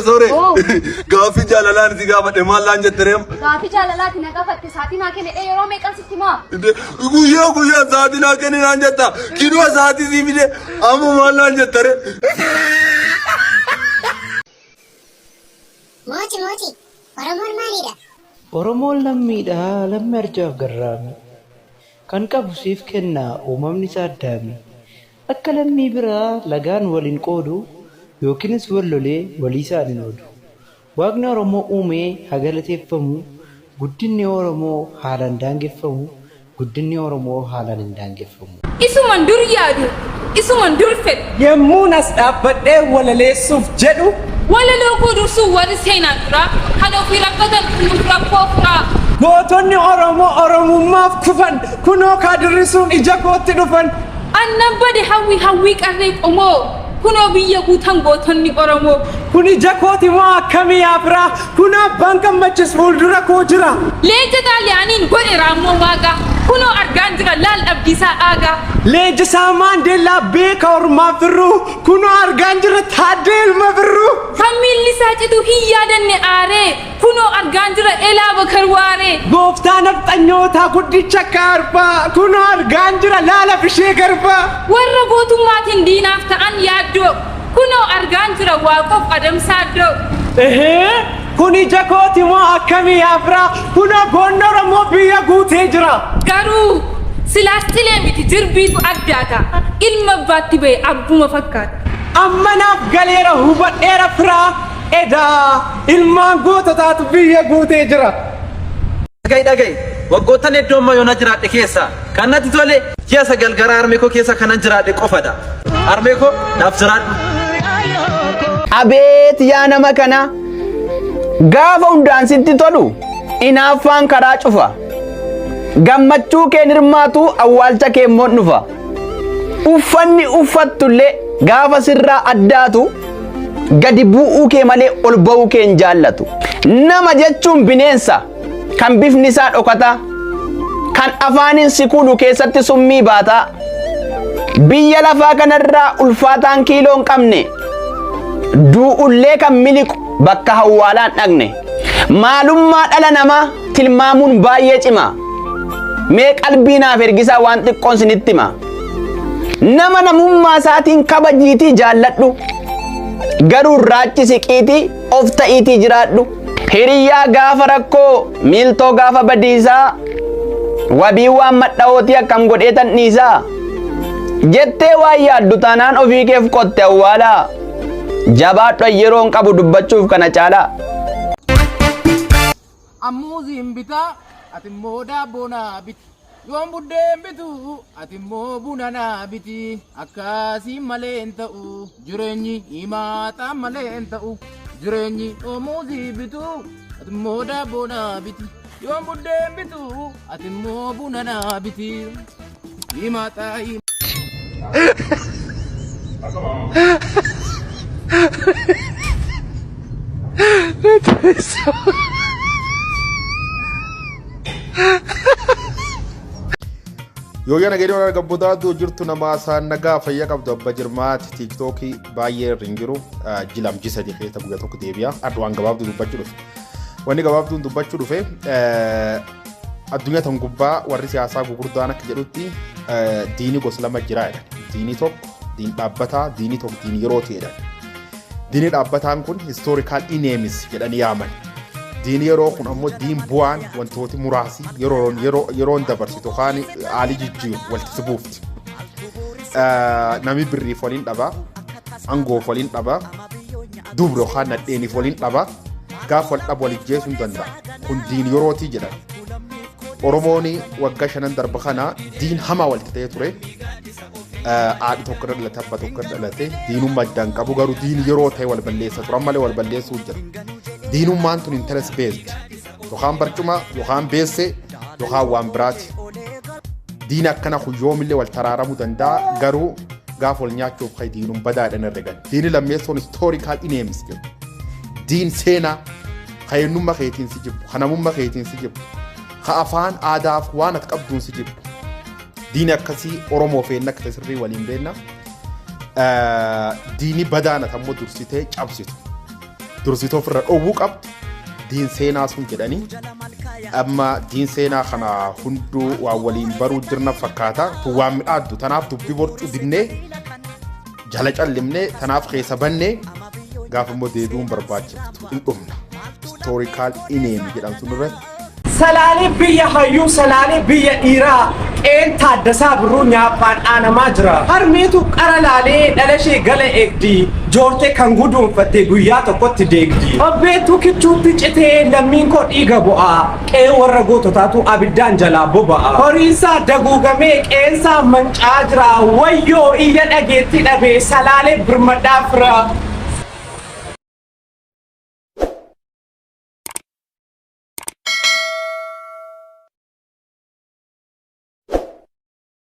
Sorry. Gaafi jaalalaan si gaafadhe maal laan jettereem? Gaafi jaalalaati na gaafatte saatii naa kenne yeroo meeqan sitti maa? Guyyaa saatii naa kenne naan jetta. Kinuma saatii sii fide amma maal laan jettere? Mooti. Oromoon maalidha? Oromoon lammiidha. Lammii arjaaf garraami. Kan qabu siif kennaa uumamni isaa addaami. Akka lammii biraa lagaan waliin qoodu yookiinis wallolee walii isaaniin oodu. Waaqni Oromoo uumee haa galateeffamu. Guddinni Oromoo haalaan daangeffamu. Guddinni Oromoo haalaan hin daangeffamu. Isuman dur yaadu, isuman dur fedhu. Yemmuun as dhaabbadhee walaleessuuf jedhu. Walaloo koo dursuu warri seenaa dura kan ofii rakkatan kunuuf rakkoo furaa. Gootonni Oromoo Oromummaaf kufan kunoo kaadirrisuun ija kootti dhufan. Annan bade hawwii qarree qomoo kunoo biyya guutan gootonni Oromoo. Kun ija kooti moo akkamii yaabiraa kun abbaan gammachis fuuldura koo jira. Leenca xaaliyaaniin godhe raammoo waaqa kunoo argaan jira laal dhabdiisaa aagaa. Leenjisaa Maandeellaa beeka ormaaf birruu kunoo argaan jira Taaddee Ilma Birruu. Kan miilli isaa citu hin yaadanne aaree kunoo argaan jira Elaa Bakar Waaree. Gooftaa nafxanyootaa guddicha akka arbaa kunoo argaan jira Laala Bishee Garbaa. Warra gootummaatiin diinaaf ta'an yaaddoo kunoo argaan jira Waaqoof Adamsaaddoo. Kun ija kooti moo akkamii yaabiraa kunoo goonni Oromoo biyya guutee jira. Garuu silaastilee miti jirbiitu addaata ilma abbaatti ba'e abbuma fakkaata. Ammanaaf galeera hubadheera firaa edaa ilmaan goototaatu biyya guutee jira. Dhaga'i waggoottan hedduu amma yoona jiraadhe keessa kan natti tole ji'a 9 gara Armeekoo keessa kanan jiraadhe qofadha. Armeekoo naaf jiraadhu. Abeet yaa nama kana gaafa hundaan sitti tolu inaaffaan karaa cufa. Gammachuu kee nirmaatu awwaalcha kee immoo dhufa. Uffanni uffattullee gaafa sirraa addaatu gadi bu'uu kee malee ol ba'uu kee hin jaallatu. Nama jechuun bineensa kan bifni isaa dhokata kan afaaniin si kuulu keessatti summii baata. Biyya lafaa kanarraa ulfaataan kiiloo hin qabne du'ullee kan miliqu bakka hawwaalaan dhaqne. Maalummaa dhala namaa tilmaamuun baay'ee cima. Mee qalbii naaf ergisaa waan xiqqoon sinitti hima. Nama namummaa isaatiin kabajiitii jaalladhu garuu raachi siqiitii of ta'iitii jiraadhu. Hiriyaa gaafa rakkoo miiltoo gaafa badiisaa wabii waan madha'ootii akkam godheetan dhiisaa. Jettee waan yaaddu taanaan ofii keef qotte awwaalaa. Jabaadhu yeroon qabu dubbachuuf kana caalaa. Ammuuziin bitaa ati immoo daabboo naa biti. Yoon buddeen bitu ati immoo buna naa biti. Akkasiin malee hin ta'u jireenyi himaataan malee hin ta'u jireenyi. Ammuuzii bitu ati immoo daabboo naa biti. Yoon buddeen bitu ati immoo buna naa biti. Himaataa Yooyyaa nageenyi wal gabbuutaatu jirtu nama isaan nagaa fayyaa qabdu abba jirmaati tiiktookii baay'ee irra hin jiru jilamji sadii keessa guyyaa tokko deebi'a addu'aan gabaabduu dubbachuu dhufe. Wanni gabaabduun dubbachuu dhufe addunyaa tan gubbaa warri siyaasaa gurguddaan akka jedhutti diini gosa lama jira jedhan. Diini tokko diin dhaabbataa diini tokko diin yeroo ta'edha. Diini dhaabbataan kun historical names jedhanii yaaman. Diini yeroo kun ammoo diin bu'aan wantooti muraasi yeroon dabarsitu kaan haalii jijjiiru walitti buufti. Nami birriif waliin dhaba, angoof waliin dhaba, dubri yookaan nadheeniif waliin dhaba, gaaf wal dhabu wal ijjeesuu hin danda'a. Kun diin yerootii jedhan. Oromoon waggaa 5 darba kana diin hamaa walitti ta'ee ture. Haadhi tokko dhalate abba tokko dhalate diinummaa addaan qabu garuu diin yeroo ta'e wal balleessa turan malee wal balleessuu jira. Diinummaan tun interest based yookaan barcuma yookaan beessee yookaan waan biraati. Diin akkana huyyoomillee wal taraaramuu danda'a garuu gaaf wal nyaachuuf kan diinuun badaadhaan herregan. Diini lammeessoon historical names jedhu. Diin seenaa kan eenyummaa keetiin si jibbu kan namummaa keetiin si jibbu kan afaan aadaaf waan ati qabduun si jibbu. Diini akkasii Oromoo feenna akka sirrii waliin beenna. diini badaana tammoo dursitee cabsitu dursitoo ofirra dhowwuu qabdu diin seenaa sun jedhanii amma diin seenaa kana hunduu waa waliin baruu jirna fakkaata waan midhaaddu tanaaf dubbii borcuu dibnee jala callimnee tanaaf keessa bannee gaafa immoo deebi'uun barbaachiftu hin dhumna historical ineemi jedhamtu nurratti. Salaalee biyya hayyuu salaalee biyya dhiiraa qeen taaddasaa birruu nyaappaan aanamaa jira. Harmeetu qara laalee dhala ishee gala eegdi. Joortee kan guduunfatte guyyaa tokkotti deegdi. Abbeetu kichuutti citee lammiin koo dhiiga bu'a. Qee warra goototaatu abiddaan jalaa boba'a. Horiinsaa daguugamee qeensaa mancaa jira. Wayyoo iyya dhageetti dhabee salaalee birmadhaa fira.